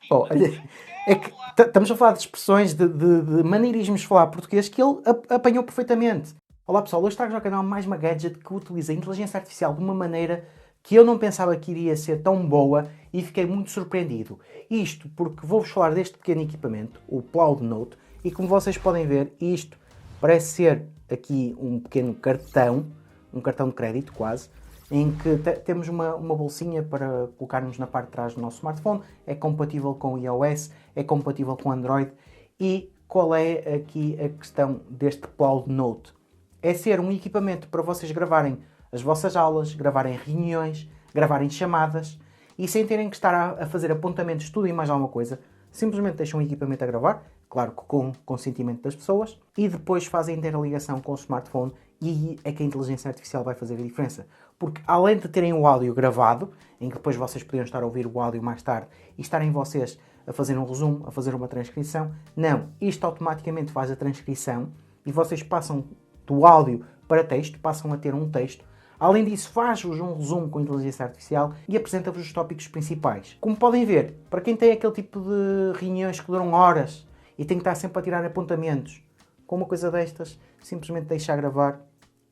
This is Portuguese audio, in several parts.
Oh, olha, é que estamos a falar de expressões, de maneirismos de falar português que ele apanhou perfeitamente. Olá pessoal, hoje trago ao canal mais uma gadget que utiliza a inteligência artificial de uma maneira que eu não pensava que iria ser tão boa e fiquei muito surpreendido. Isto porque vou-vos falar deste pequeno equipamento, o Cloud Note, e como vocês podem ver, isto parece ser aqui um pequeno cartão, um cartão de crédito quase, em que temos uma bolsinha para colocarmos na parte de trás do nosso smartphone, é compatível com o iOS, é compatível com Android. E qual é aqui a questão deste Cloud Note? É ser um equipamento para vocês gravarem as vossas aulas, gravarem reuniões, gravarem chamadas e sem terem que estar a fazer apontamentos de tudo e mais alguma coisa. Simplesmente deixam o equipamento a gravar, claro que com consentimento das pessoas, e depois fazem a interligação com o smartphone e aí é que a inteligência artificial vai fazer a diferença. Porque além de terem o áudio gravado, em que depois vocês podiam estar a ouvir o áudio mais tarde e estarem vocês a fazer um resumo, a fazer uma transcrição, não, isto automaticamente faz a transcrição e vocês passam do áudio para texto, passam a ter um texto. Além disso, faz-vos um resumo com a inteligência artificial e apresenta-vos os tópicos principais. Como podem ver, para quem tem aquele tipo de reuniões que duram horas e tem que estar sempre a tirar apontamentos, com uma coisa destas, simplesmente deixar gravar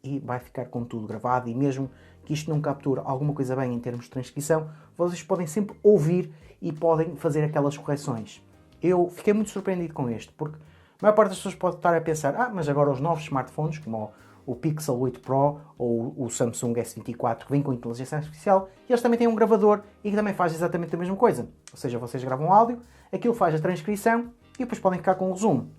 e vai ficar com tudo gravado. E mesmo que isto não capture alguma coisa bem em termos de transcrição, vocês podem sempre ouvir e podem fazer aquelas correções. Eu fiquei muito surpreendido com este, porque a maior parte das pessoas pode estar a pensar mas agora os novos smartphones, como o Pixel 8 Pro ou o Samsung S24, que vem com inteligência artificial, eles também têm um gravador e que também faz exatamente a mesma coisa. Ou seja, vocês gravam áudio, aquilo faz a transcrição e depois podem ficar com o resumo.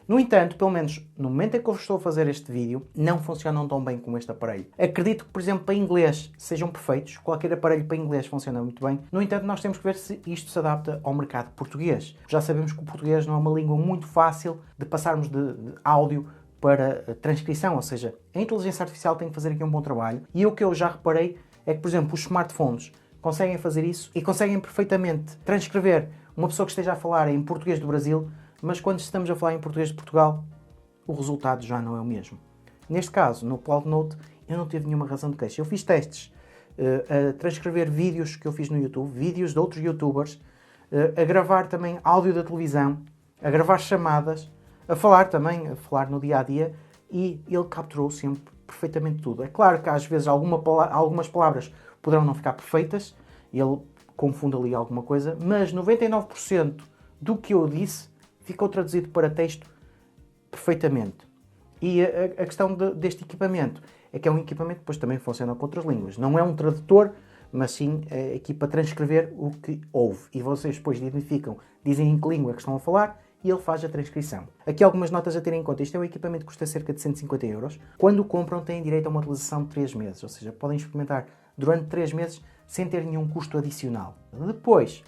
No entanto, pelo menos no momento em que eu estou a fazer este vídeo, não funcionam tão bem como este aparelho. Acredito que, por exemplo, para inglês sejam perfeitos, qualquer aparelho para inglês funciona muito bem. No entanto, nós temos que ver se isto se adapta ao mercado português. Já sabemos que o português não é uma língua muito fácil de passarmos de áudio para transcrição, ou seja, a inteligência artificial tem que fazer aqui um bom trabalho. E o que eu já reparei é que, por exemplo, os smartphones conseguem fazer isso e conseguem perfeitamente transcrever uma pessoa que esteja a falar em português do Brasil, mas quando estamos a falar em português de Portugal, o resultado já não é o mesmo. Neste caso, no Cloud Note, eu não tive nenhuma razão de queixa. Eu fiz testes a transcrever vídeos que eu fiz no YouTube, vídeos de outros youtubers, a gravar também áudio da televisão, a gravar chamadas, a falar também, a falar no dia-a-dia, e ele capturou sempre perfeitamente tudo. É claro que às vezes algumas palavras poderão não ficar perfeitas, ele confunde ali alguma coisa, mas 99% do que eu disse ficou traduzido para texto perfeitamente. E a questão deste equipamento é que é um equipamento que depois também funciona com outras línguas. Não é um tradutor, mas sim é aqui para transcrever o que ouve. E vocês depois identificam, dizem em que língua que estão a falar e ele faz a transcrição. Aqui algumas notas a terem em conta. Isto é um equipamento que custa cerca de 150 euros. Quando o compram têm direito a uma utilização de 3 meses. Ou seja, podem experimentar durante 3 meses sem ter nenhum custo adicional. Depois,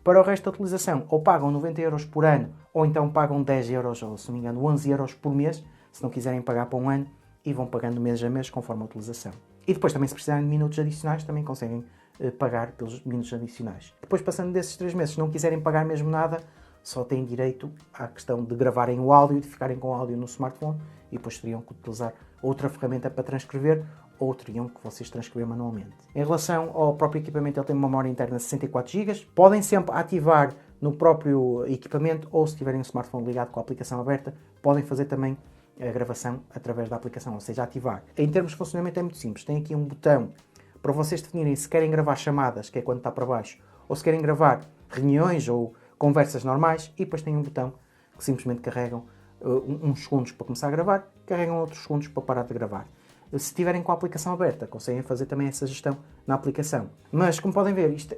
para o resto da utilização, ou pagam 90 euros por ano, ou então pagam 10 euros, ou se não me engano, 11 euros por mês, se não quiserem pagar para um ano, e vão pagando mês a mês conforme a utilização. E depois também, se precisarem de minutos adicionais, também conseguem pagar pelos minutos adicionais. Depois, passando desses 3 meses, se não quiserem pagar mesmo nada, só têm direito à questão de gravarem o áudio, de ficarem com o áudio no smartphone, e depois teriam que utilizar outra ferramenta para transcrever, ou teriam que vocês transcrever manualmente. Em relação ao próprio equipamento, ele tem uma memória interna de 64 GB. Podem sempre ativar no próprio equipamento, ou se tiverem um smartphone ligado com a aplicação aberta, podem fazer também a gravação através da aplicação, ou seja, ativar. Em termos de funcionamento é muito simples. Tem aqui um botão para vocês definirem se querem gravar chamadas, que é quando está para baixo, ou se querem gravar reuniões ou conversas normais, e depois tem um botão que simplesmente carregam uns segundos para começar a gravar, carregam outros segundos para parar de gravar. Se estiverem com a aplicação aberta, conseguem fazer também essa gestão na aplicação. Mas, como podem ver, isto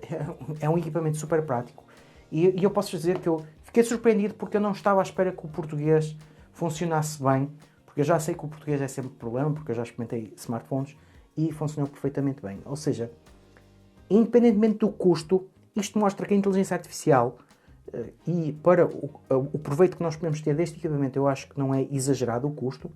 é um equipamento super prático. E eu posso dizer que eu fiquei surpreendido porque eu não estava à espera que o português funcionasse bem. Porque eu já sei que o português é sempre problema, porque eu já experimentei smartphones e funcionou perfeitamente bem. Ou seja, independentemente do custo, isto mostra que a inteligência artificial e para o proveito que nós podemos ter deste equipamento, eu acho que não é exagerado o custo.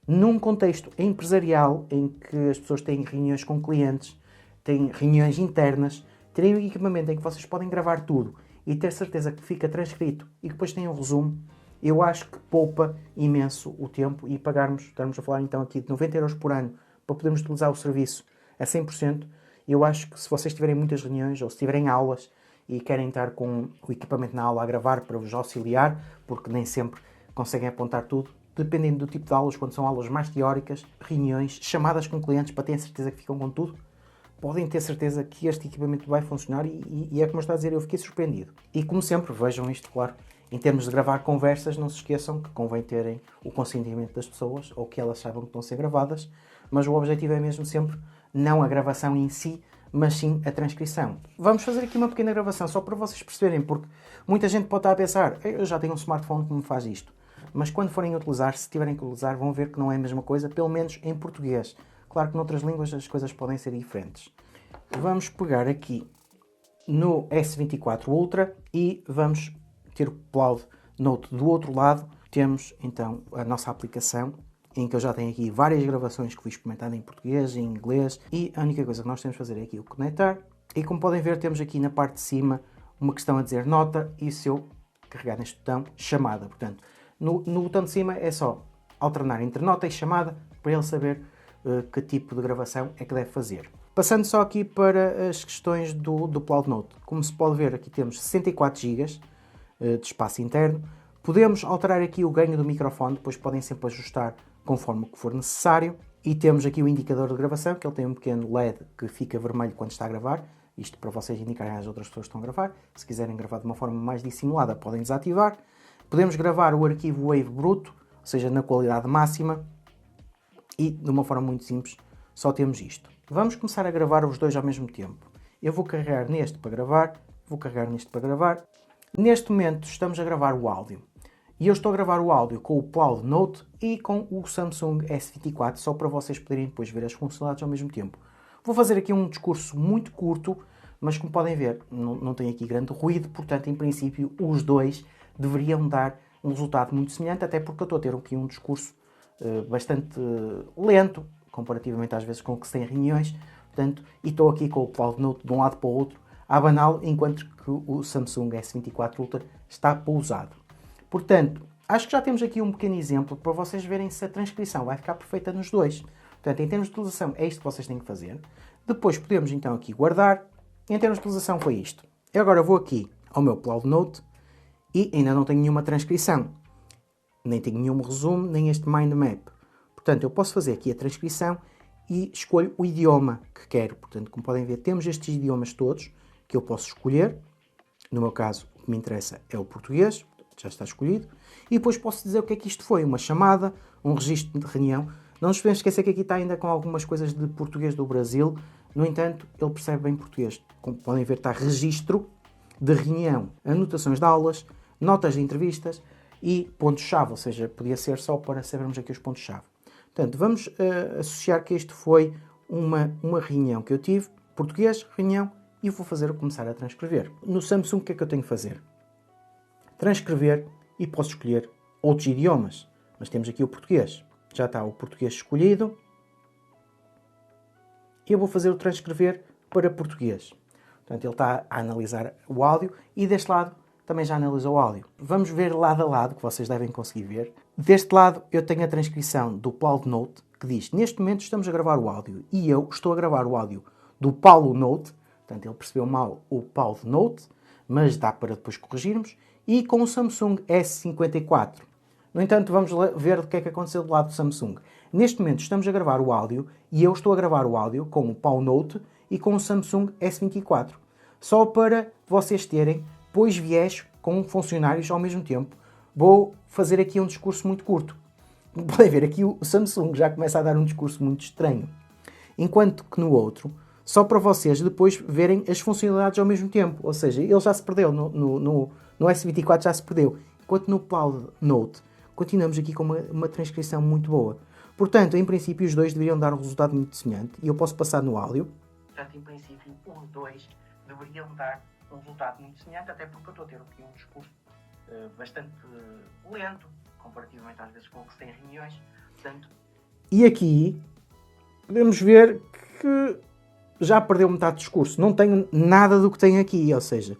Num contexto empresarial em que as pessoas têm reuniões com clientes, têm reuniões internas, terem um equipamento em que vocês podem gravar tudo e ter certeza que fica transcrito e que depois tem um resumo, eu acho que poupa imenso o tempo e estamos a falar então aqui de 90 euros por ano para podermos utilizar o serviço a 100%. Eu acho que se vocês tiverem muitas reuniões ou se tiverem aulas e querem estar com o equipamento na aula a gravar para vos auxiliar, porque nem sempre conseguem apontar tudo, dependendo do tipo de aulas, quando são aulas mais teóricas, reuniões, chamadas com clientes para terem certeza que ficam com tudo, podem ter certeza que este equipamento vai funcionar e é como eu estou a dizer, eu fiquei surpreendido. E como sempre, vejam isto, claro, em termos de gravar conversas, não se esqueçam que convém terem o consentimento das pessoas ou que elas saibam que estão a ser gravadas, mas o objetivo é mesmo sempre não a gravação em si, mas sim a transcrição. Vamos fazer aqui uma pequena gravação só para vocês perceberem, porque muita gente pode estar a pensar, eu já tenho um smartphone que me faz isto, mas quando forem utilizar, se tiverem que utilizar, vão ver que não é a mesma coisa, pelo menos em português. Claro que noutras línguas as coisas podem ser diferentes. Vamos pegar aqui no S24 Ultra e vamos ter o Cloud Note do outro lado. Temos então a nossa aplicação, em que eu já tenho aqui várias gravações que fui experimentando em português, em inglês, e a única coisa que nós temos de fazer é aqui o conectar. E como podem ver, temos aqui na parte de cima uma questão a dizer nota, e se eu carregar neste botão, chamada. Portanto, no botão de cima é só alternar entre nota e chamada, para ele saber que tipo de gravação é que deve fazer. Passando só aqui para as questões do Cloud Note. Como se pode ver, aqui temos 64 GB de espaço interno. Podemos alterar aqui o ganho do microfone, depois podem sempre ajustar conforme o que for necessário. E temos aqui o indicador de gravação, que ele tem um pequeno LED que fica vermelho quando está a gravar. Isto para vocês indicarem às outras pessoas que estão a gravar. Se quiserem gravar de uma forma mais dissimulada, podem desativar. Podemos gravar o arquivo Wave bruto, ou seja, na qualidade máxima. E de uma forma muito simples, só temos isto. Vamos começar a gravar os dois ao mesmo tempo. Eu vou carregar neste para gravar, vou carregar neste para gravar. Neste momento estamos a gravar o áudio. E eu estou a gravar o áudio com o Cloud Note e com o Samsung S24, só para vocês poderem depois ver as funcionalidades ao mesmo tempo. Vou fazer aqui um discurso muito curto, mas como podem ver, não tem aqui grande ruído, portanto, em princípio, os dois deveriam dar um resultado muito semelhante, até porque eu estou a ter aqui um discurso bastante lento, comparativamente às vezes com o que se tem em reuniões, portanto, e estou aqui com o Cloud Note de um lado para o outro, a abaná-lo, enquanto que o Samsung S24 Ultra está pousado. Portanto, acho que já temos aqui um pequeno exemplo para vocês verem se a transcrição vai ficar perfeita nos dois. Portanto, em termos de utilização, é isto que vocês têm que fazer. Depois podemos então aqui guardar. Em termos de utilização foi isto. Eu agora vou aqui ao meu Cloud Note e ainda não tenho nenhuma transcrição. Nem tenho nenhum resumo, nem este mind map. Portanto, eu posso fazer aqui a transcrição e escolho o idioma que quero. Portanto, como podem ver, temos estes idiomas todos que eu posso escolher. No meu caso, o que me interessa é o português. Já está escolhido. E depois posso dizer o que é que isto foi. Uma chamada, um registro de reunião. Não nos podemos esquecer que aqui está ainda com algumas coisas de português do Brasil. No entanto, ele percebe bem português. Como podem ver, está registro de reunião, anotações de aulas, notas de entrevistas e pontos-chave. Ou seja, podia ser só para sabermos aqui os pontos-chave. Portanto, vamos associar que isto foi uma reunião que eu tive. Português, reunião, e vou começar a transcrever. No Samsung, o que é que eu tenho que fazer? Transcrever e posso escolher outros idiomas. Mas temos aqui o português. Já está o português escolhido. E eu vou fazer o transcrever para português. Portanto, ele está a analisar o áudio e deste lado também já analisou o áudio. Vamos ver lado a lado, que vocês devem conseguir ver. Deste lado eu tenho a transcrição do Cloud Note, que diz, neste momento estamos a gravar o áudio. E eu estou a gravar o áudio do Paulo Note. Portanto, ele percebeu mal o Paulo Note, mas dá para depois corrigirmos. E com o Samsung S54. No entanto, vamos ver o que é que aconteceu do lado do Samsung. Neste momento estamos a gravar o áudio e eu estou a gravar o áudio com o Paulo Note e com o Samsung S24. Só para vocês terem, pois viés com funcionários ao mesmo tempo. Vou fazer aqui um discurso muito curto. Podem ver aqui o Samsung já começa a dar um discurso muito estranho. Enquanto que no outro, só para vocês depois verem as funcionalidades ao mesmo tempo. Ou seja, ele já se perdeu no S24 já se perdeu. Enquanto no Cloud Note continuamos aqui com uma transcrição muito boa. Portanto, em princípio, os dois deveriam dar um resultado muito semelhante. E eu posso passar no áudio. Portanto, em princípio, os dois deveriam dar um resultado muito semelhante, até porque eu estou a ter aqui um discurso bastante lento, comparativamente às vezes com o que se tem em reuniões. Portanto... E aqui podemos ver que já perdeu metade do discurso. Não tenho nada do que tenho aqui. Ou seja,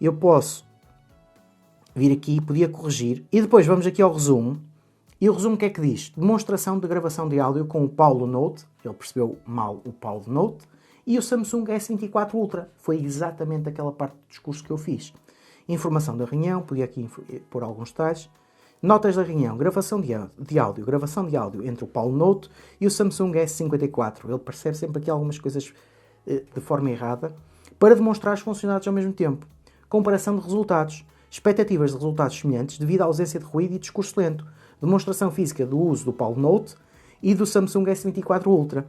eu posso vir aqui, podia corrigir. E depois vamos aqui ao resumo. E o resumo o que é que diz? Demonstração de gravação de áudio com o Paulo Note. Ele percebeu mal o Paulo Note. e o Samsung S24 Ultra. Foi exatamente aquela parte do discurso que eu fiz. Informação da reunião, podia aqui pôr alguns detalhes. Notas da reunião, gravação de áudio entre o Palm Note e o Samsung S54. Ele percebe sempre aqui algumas coisas de forma errada, para demonstrar as funcionalidades ao mesmo tempo. Comparação de resultados, expectativas de resultados semelhantes devido à ausência de ruído e discurso lento. Demonstração física do uso do Palm Note e do Samsung S24 Ultra.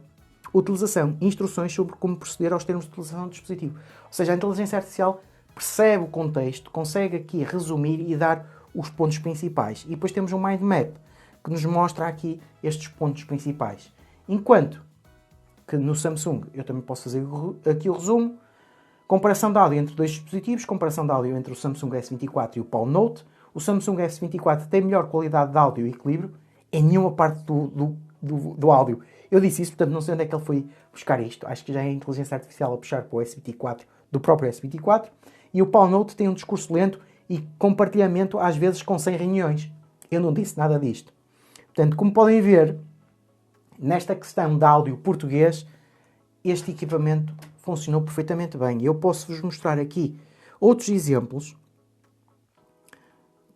Utilização, instruções sobre como proceder aos termos de utilização do dispositivo. Ou seja, a inteligência artificial percebe o contexto, consegue aqui resumir e dar os pontos principais. E depois temos um mind map que nos mostra aqui estes pontos principais. Enquanto que no Samsung eu também posso fazer aqui o resumo. Comparação de áudio entre dois dispositivos, comparação de áudio entre o Samsung S24 e o Palm Note. O Samsung S24 tem melhor qualidade de áudio e equilíbrio em nenhuma parte do áudio. Eu disse isso, portanto não sei onde é que ele foi buscar isto. Acho que já é a inteligência artificial a puxar para o S24 do próprio S24. E o Palm Note tem um discurso lento e compartilhamento às vezes com 100 reuniões. Eu não disse nada disto. Portanto, como podem ver, nesta questão de áudio português, este equipamento funcionou perfeitamente bem. Eu posso-vos mostrar aqui outros exemplos.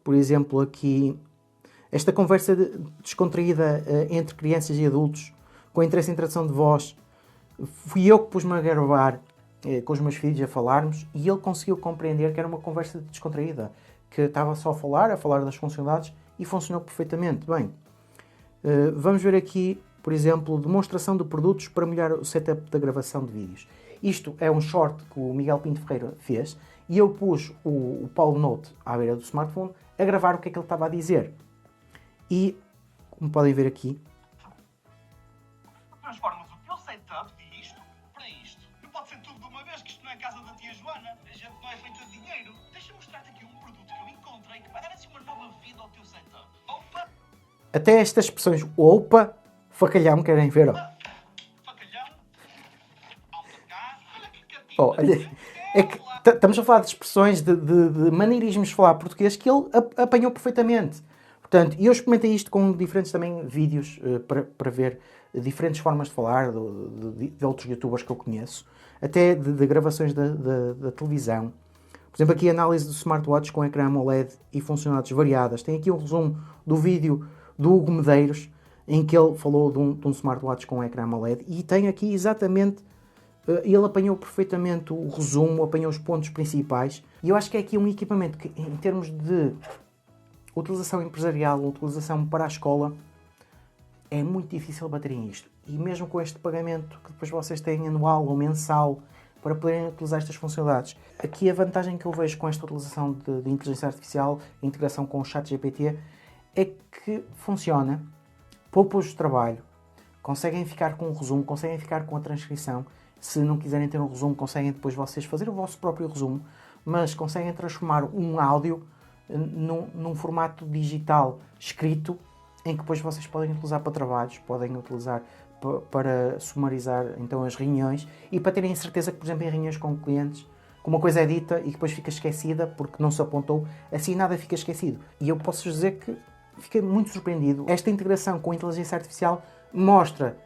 Por exemplo, aqui, esta conversa descontraída entre crianças e adultos, com interesse em tradução de voz. Fui eu que pus-me a gravar com os meus filhos a falarmos e ele conseguiu compreender que era uma conversa descontraída, que estava só a falar das funcionalidades e funcionou perfeitamente bem. Vamos ver aqui, por exemplo, demonstração de produtos para melhorar o setup da gravação de vídeos. Isto é um short que o Miguel Pinto Ferreira fez e eu pus o Palm Note à beira do smartphone a gravar o que é que ele estava a dizer. E, como podem ver aqui, transformas o teu setup de isto para isto. Não pode ser tudo de uma vez, que isto não é a casa da tia Joana. A gente não é feita de dinheiro. Deixa-me mostrar-te aqui um produto que eu encontrei que vai dar assim uma nova vida ao teu setup. Opa! Até estas expressões, opa, facalhão, querem ver? Facalhão. Alta cá. Olha que capinha. Oh, olha, é que estamos a falar de expressões, de maneirismos de falar português que ele apanhou perfeitamente. Portanto, eu experimentei isto com diferentes também vídeos para ver diferentes formas de falar de outros youtubers que eu conheço, até de gravações da televisão. Por exemplo, aqui a análise do smartwatch com ecrã AMOLED e funcionalidades variadas. Tem aqui um resumo do vídeo do Hugo Medeiros, em que ele falou de um smartwatch com ecrã AMOLED, e tem aqui exatamente, ele apanhou perfeitamente o resumo, apanhou os pontos principais, e eu acho que é aqui um equipamento que, em termos de utilização empresarial, utilização para a escola, é muito difícil baterem isto. E mesmo com este pagamento que depois vocês têm anual ou mensal para poderem utilizar estas funcionalidades. Aqui a vantagem que eu vejo com esta utilização de inteligência artificial, a integração com o ChatGPT, é que funciona, poupa-os de trabalho, conseguem ficar com o resumo, conseguem ficar com a transcrição. Se não quiserem ter um resumo, conseguem depois vocês fazer o vosso próprio resumo, mas conseguem transformar um áudio num formato digital escrito, em que depois vocês podem utilizar para trabalhos, podem utilizar para sumarizar então as reuniões e para terem certeza que, por exemplo, em reuniões com clientes, que uma coisa é dita e depois fica esquecida porque não se apontou, assim nada fica esquecido. E eu posso dizer que fiquei muito surpreendido. Esta integração com a inteligência artificial mostra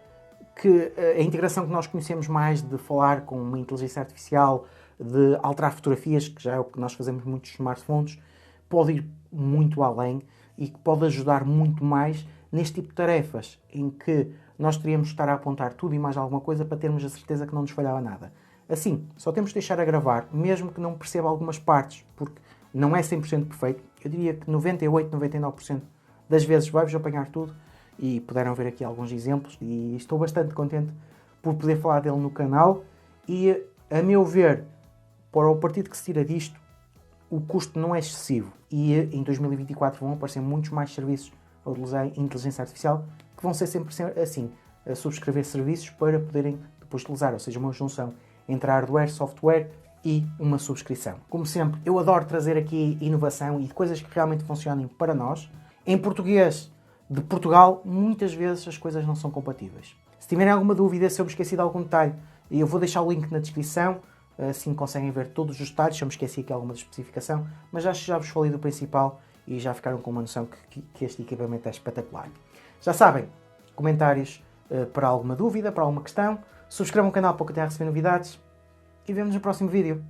que a integração que nós conhecemos mais de falar com uma inteligência artificial, de alterar fotografias, que já é o que nós fazemos muitos smartphones, pode ir muito além e que pode ajudar muito mais neste tipo de tarefas, em que nós teríamos de estar a apontar tudo e mais alguma coisa para termos a certeza que não nos falhava nada. Assim, só temos de deixar a gravar, mesmo que não perceba algumas partes, porque não é 100% perfeito. Eu diria que 98, 99% das vezes vai-vos apanhar tudo, e puderam ver aqui alguns exemplos, e estou bastante contente por poder falar dele no canal, e a meu ver, para o partido que se tira disto, o custo não é excessivo, e em 2024 vão aparecer muitos mais serviços a utilizar inteligência artificial, que vão ser sempre assim, a subscrever serviços para poderem depois utilizar, ou seja, uma junção entre hardware, software e uma subscrição. Como sempre, eu adoro trazer aqui inovação e coisas que realmente funcionem para nós. Em português de Portugal, muitas vezes as coisas não são compatíveis. Se tiverem alguma dúvida, se eu me esqueci de algum detalhe, eu vou deixar o link na descrição, assim conseguem ver todos os detalhes, se eu me esqueci aqui alguma especificação, mas acho que já vos falei do principal e já ficaram com uma noção que este equipamento é espetacular. Já sabem, comentários para alguma dúvida, para alguma questão, Subscrevam o canal para continuar a receber novidades. E vemos no próximo vídeo.